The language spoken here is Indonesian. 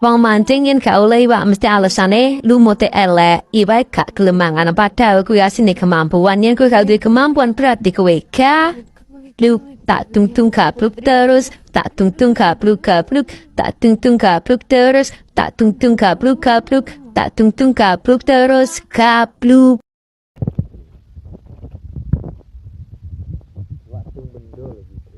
Wong mancing yen gak oleh iwak mesti alasane lumute elek, iwak gak kelemangan padahal kuwi asine kemampuan yen kuwi gak duwe kemampuan berarti kowe gablug tak tung gablug terus tak tung gablug tak tung gablug terus tak tung gablug tak tung gablug terus gablug. Waktu bendo lagi.